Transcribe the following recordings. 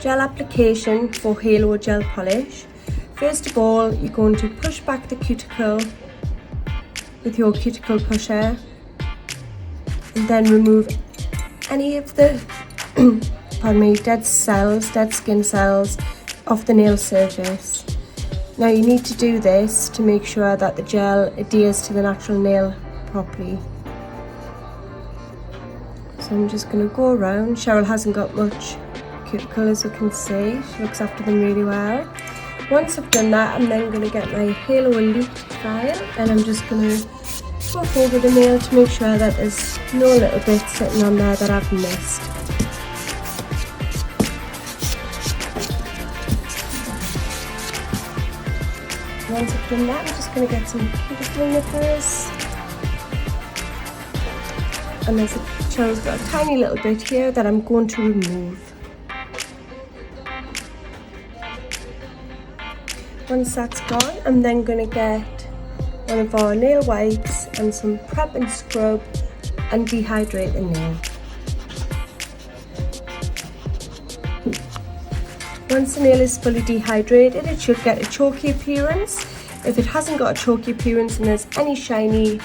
Gel application for halo gel polish. First of all, you're going to push back the cuticle with your cuticle pusher and then remove any of the dead skin cells off the nail surface. Now you need to do this to make sure that the gel adheres to the natural nail properly. So I'm just going to go around. Cheryl hasn't got much cuticle, as you can see. She looks after them really well. Once I've done that, I'm then going to get my Halo Elite file and I'm just going to swap over the nail to make sure that there's no little bits sitting on there that I've missed. Once I've done that, I'm just going to get some cuticle nippers. And Cheryl's got a tiny little bit here that I'm going to remove. Once that's gone, I'm then going to get one of our nail wipes and some prep and scrub and dehydrate the nail. Once the nail is fully dehydrated, it should get a chalky appearance. If it hasn't got a chalky appearance and there's any shiny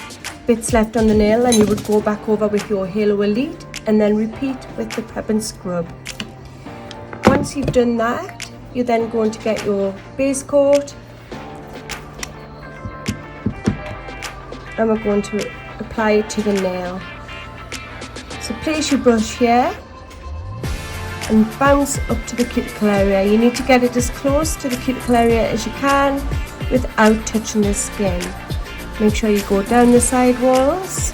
bits left on the nail, then you would go back over with your Halo Elite and then repeat with the prep and scrub. Once you've done that, you're then going to get your base coat and we're going to apply it to the nail. So place your brush here and bounce up to the cuticle area. You need to get it as close to the cuticle area as you can without touching the skin. Make sure you go down the side walls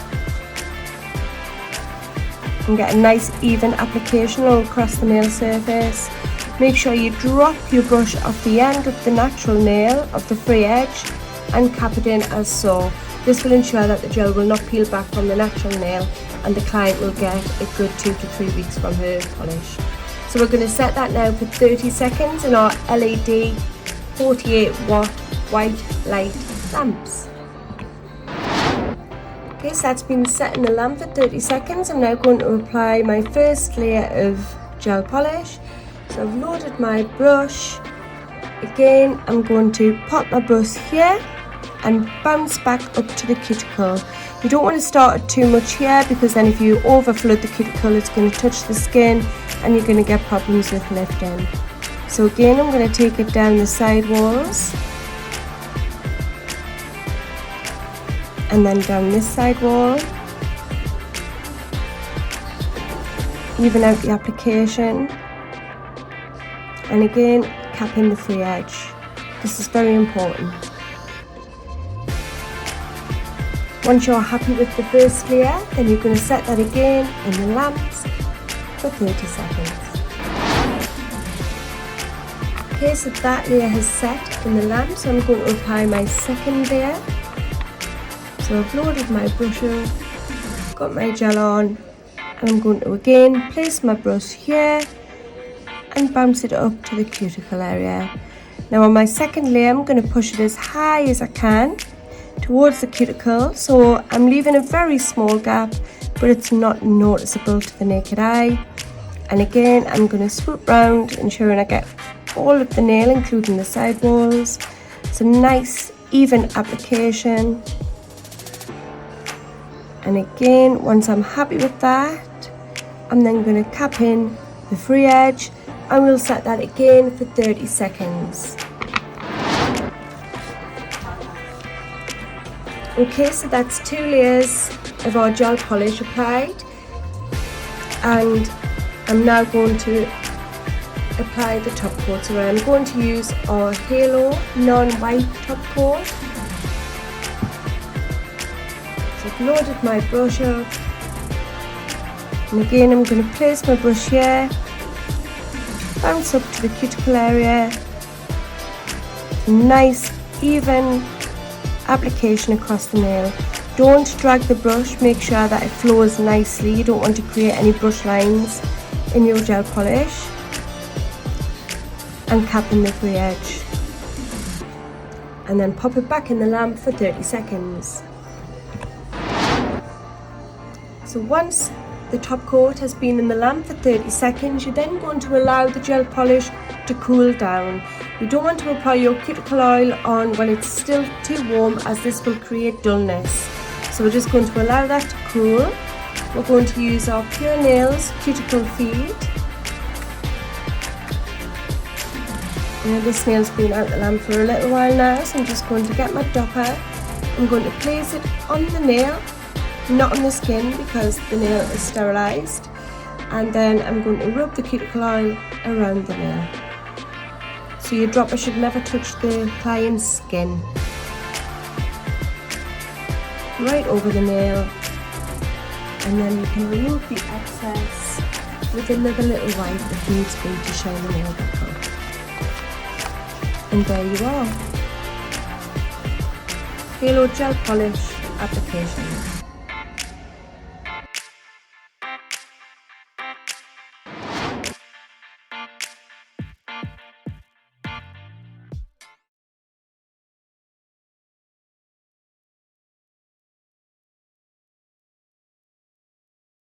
and get a nice even application all across the nail surface. Make sure you drop your brush off the end of the natural nail of the free edge and cap it in as so. This will ensure that the gel will not peel back from the natural nail and the client will get a good 2 to 3 weeks from her polish. So we're going to set that now for 30 seconds in our LED 48 watt white light lamps. Okay, so that's been set in the lamp for 30 seconds. I'm now going to apply my first layer of gel polish. So I've loaded my brush. Again, I'm going to pop my brush here and bounce back up to the cuticle. You don't want to start it too much here because then if you over flood the cuticle, it's going to touch the skin and you're going to get problems with lifting. So again, I'm going to take it down the side walls and then down this side wall. Even out the application. And again, capping the free edge. This is very important. Once you're happy with the first layer, then you're going to set that again in the lamps for 30 seconds. Okay, so that layer has set in the lamp, so I'm going to apply my second layer. So I've loaded my brush up, got my gel on, and I'm going to again place my brush here and bounce it up to the cuticle area. Now on my second layer, I'm going to push it as high as I can towards the cuticle, so I'm leaving a very small gap, but it's not noticeable to the naked eye. And again, I'm going to swoop round, ensuring I get all of the nail, including the side walls. It's a nice even application. And again, once I'm happy with that, I'm then going to cap in the free edge and we'll set that again for 30 seconds. Okay, so that's 2 layers of our gel polish applied, and I'm now going to apply the top coat. So I'm going to use our Halo non-white top coat. So I've loaded my brush up, and again I'm going to place my brush here, bounce up to the cuticle area, nice even application across the nail. Don't drag the brush, make sure that it flows nicely. You don't want to create any brush lines in your gel polish. And cap in the free edge. And then pop it back in the lamp for 30 seconds. So once the top coat has been in the lamp for 30 seconds, you're then going to allow the gel polish to cool down. You don't want to apply your cuticle oil on when it's still too warm, as this will create dullness. So we're just going to allow that to cool. We're going to use our Pure Nails Cuticle Feed. This nail's been out the lamp for a little while now, so I'm just going to get my dopper. I'm going to place it on the nail, not on the skin because the nail is sterilised, and then I'm going to rub the cuticle oil around the nail. So your dropper should never touch the client's skin. Right over the nail, and then you can remove the excess with another little wipe if needs be to shine the nail back up. And there you are. Halo gel polish application.